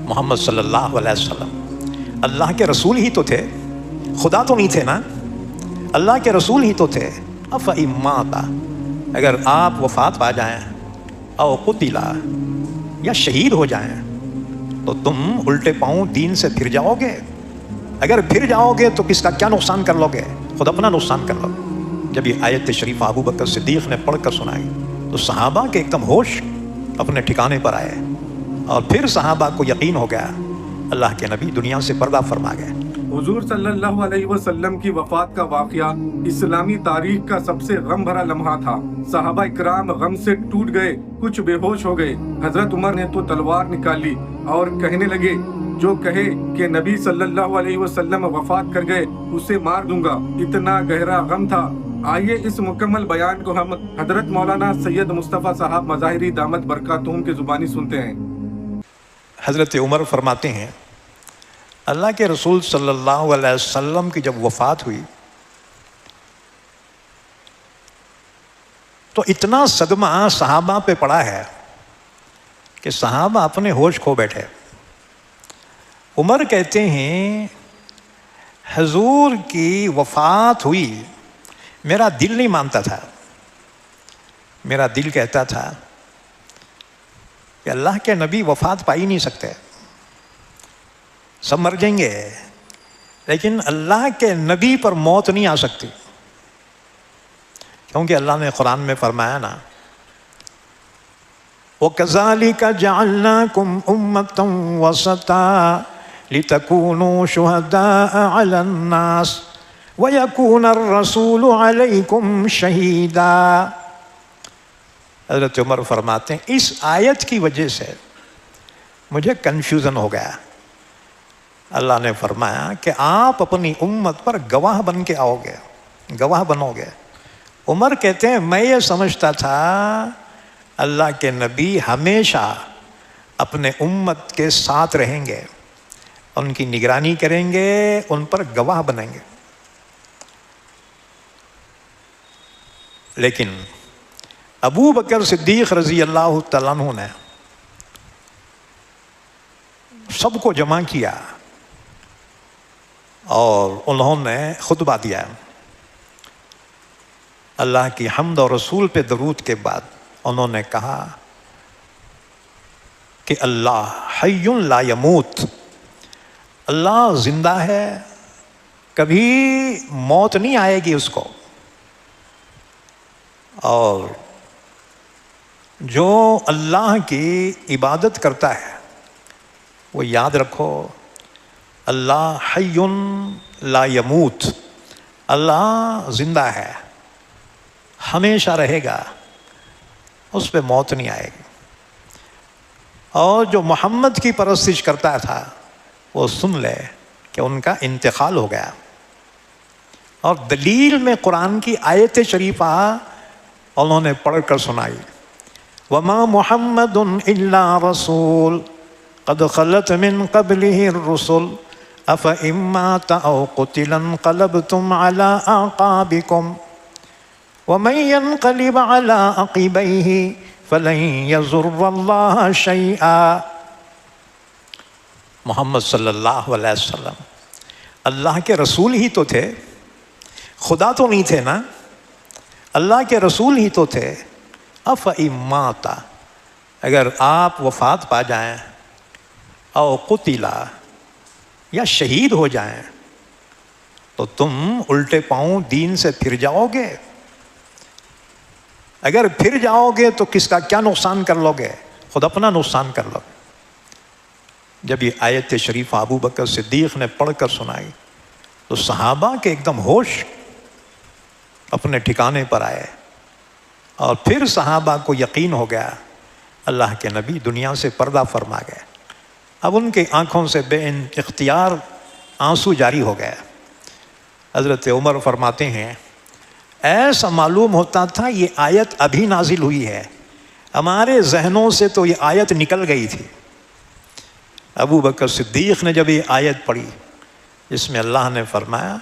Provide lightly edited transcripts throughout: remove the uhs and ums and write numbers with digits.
محمد صلی اللہ علیہ وسلم اللہ کے رسول ہی تو تھے، خدا تو نہیں تھے نا، اللہ کے رسول ہی تو تھے۔ افإن مات، اگر آپ وفات پا جائیں، او قتلا، یا شہید ہو جائیں، تو تم الٹے پاؤں دین سے پھر جاؤ گے۔ اگر پھر جاؤ گے تو کس کا کیا نقصان کر لو گے؟ خود اپنا نقصان کر لو گے۔ جب یہ آیت شریفہ ابو بکر صدیق نے پڑھ کر سنائی تو صحابہ کے ایک دم ہوش اپنے ٹھکانے پر آئے، اور پھر صحابہ کو یقین ہو گیا اللہ کے نبی دنیا سے پردہ فرما گئے۔ حضور صلی اللہ علیہ وسلم کی وفات کا واقعہ اسلامی تاریخ کا سب سے غم بھرا لمحہ تھا۔ صحابہ اکرام غم سے ٹوٹ گئے، کچھ بے ہوش ہو گئے۔ حضرت عمر نے تو تلوار نکالی اور کہنے لگے، جو کہے کہ نبی صلی اللہ علیہ وسلم وفات کر گئے اسے مار دوں گا۔ اتنا گہرا غم تھا۔ آئیے اس مکمل بیان کو ہم حضرت مولانا سید مصطفیٰ صاحب مظاہری دامت برکاتہم کی زبانی سنتے ہیں۔ حضرت عمر فرماتے ہیں، اللہ کے رسول صلی اللہ علیہ وسلم کی جب وفات ہوئی تو اتنا صدمہ صحابہ پہ پڑا ہے کہ صحابہ اپنے ہوش کھو بیٹھے۔ عمر کہتے ہیں حضور کی وفات ہوئی، میرا دل نہیں مانتا تھا، میرا دل کہتا تھا کہ اللہ کے نبی وفات پا ہی نہیں سکتے، سب مر جائیں گے، لیکن اللہ کے نبی پر موت نہیں آ سکتی، کیونکہ اللہ نے قرآن میں فرمایا نا، وَكَذَلِكَ جَعَلْنَاكُمْ أُمَّةً وَسَطًا لِتَكُونُوا شُهَدَاءَ عَلَى النَّاسِ وَيَكُونَ الرَّسُولُ عَلَيْكُمْ شَهِيدًا۔ حضرت عمر فرماتے ہیں اس آیت کی وجہ سے مجھے کنفیوژن ہو گیا۔ اللہ نے فرمایا کہ آپ اپنی امت پر گواہ بن کے آؤ گے، گواہ بنو گے۔ عمر کہتے ہیں میں یہ سمجھتا تھا اللہ کے نبی ہمیشہ اپنے امت کے ساتھ رہیں گے، ان کی نگرانی کریں گے، ان پر گواہ بنیں گے، لیکن ابو بکر صدیق رضی اللہ تعالیٰ عنہ نے سب کو جمع کیا اور انہوں نے خطبہ دیا۔ اللہ کی حمد اور رسول پہ درود کے بعد انہوں نے کہا کہ اللہ حی لا یموت، اللہ زندہ ہے، کبھی موت نہیں آئے گی اس کو، اور جو اللہ کی عبادت کرتا ہے وہ یاد رکھو اللہ حی لا یموت، اللہ زندہ ہے، ہمیشہ رہے گا، اس پہ موت نہیں آئے گی۔ اور جو محمد کی پرستش کرتا تھا وہ سن لے کہ ان کا انتقال ہو گیا۔ اور دلیل میں قرآن کی آیت شریفہ انہوں نے پڑھ کر سنائی، وَمَا مُحَمَّدٌ إِلَّا رَسُولٌ قَدْ خَلَتْ مِن قَبْلِهِ الرُّسُلُ أَفَإِن مَّاتَ أَوْ قُتِلَ انقَلَبْتُمْ عَلَىٰ أَعْقَابِكُمْ وَمَن يَنقَلِبْ عَلَىٰ عَقِبَيْهِ فَلَن يَضُرَّ اللَّهَ شَيْئًا۔ محمد صلی اللہ علیہ وسلم اللہ کے رسول ہی تو تھے، خدا تو نہیں تھے نا، اللہ کے رسول ہی تو تھے۔ افإن مات، اگر آپ وفات پا جائیں، او قتلا، یا شہید ہو جائیں، تو تم الٹے پاؤں دین سے پھر جاؤ گے۔ اگر پھر جاؤ گے تو کس کا کیا نقصان کر لو گے؟ خود اپنا نقصان کر لو گے۔ جب یہ آیت شریفہ ابو بکر صدیق نے پڑھ کر سنائی تو صحابہ کے ایک دم ہوش اپنے ٹھکانے پر آئے، اور پھر صحابہ کو یقین ہو گیا اللہ کے نبی دنیا سے پردہ فرما گئے۔ اب ان کی آنکھوں سے بے اختیار آنسو جاری ہو گئے۔ حضرت عمر فرماتے ہیں ایسا معلوم ہوتا تھا یہ آیت ابھی نازل ہوئی ہے، ہمارے ذہنوں سے تو یہ آیت نکل گئی تھی۔ ابو بکر صدیق نے جب یہ آیت پڑھی جس میں اللہ نے فرمایا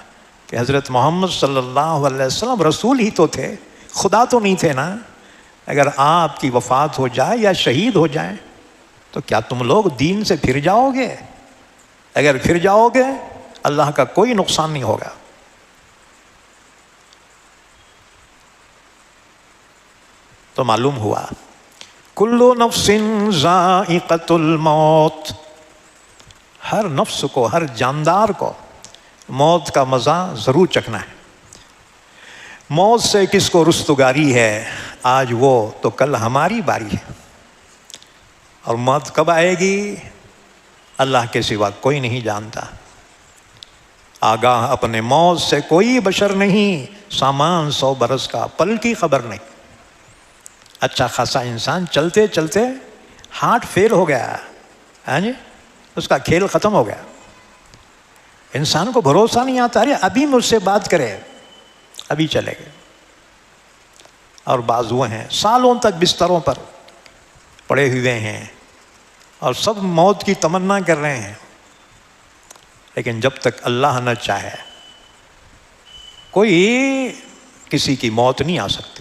کہ حضرت محمد صلی اللہ علیہ وسلم رسول ہی تو تھے، خدا تو نہیں تھے نا، اگر آپ کی وفات ہو جائے یا شہید ہو جائیں تو کیا تم لوگ دین سے پھر جاؤ گے؟ اگر پھر جاؤ گے اللہ کا کوئی نقصان نہیں ہوگا۔ تو معلوم ہوا کل نفس ذائقۃ الموت، ہر نفس کو، ہر جاندار کو موت کا مزہ ضرور چکھنا ہے۔ موت سے کس کو رستگاری ہے آج وہ تو کل ہماری باری ہے، اور موت کب آئے گی اللہ کے سوا کوئی نہیں جانتا۔ آگاہ اپنے موت سے کوئی بشر نہیں، سامان 100 برس کا پل کی خبر نہیں۔ اچھا خاصا انسان چلتے چلتے ہارٹ فیل ہو گیا، ہاں جی، اس کا کھیل ختم ہو گیا۔ انسان کو بھروسہ نہیں آتا، ارے ابھی مجھ سے بات کرے، ابھی چلے گئے۔ اور بعض وہ ہیں سالوں تک بستروں پر پڑے ہوئے ہیں اور سب موت کی تمنا کر رہے ہیں، لیکن جب تک اللہ نہ چاہے کوئی کسی کی موت نہیں آ سکتی۔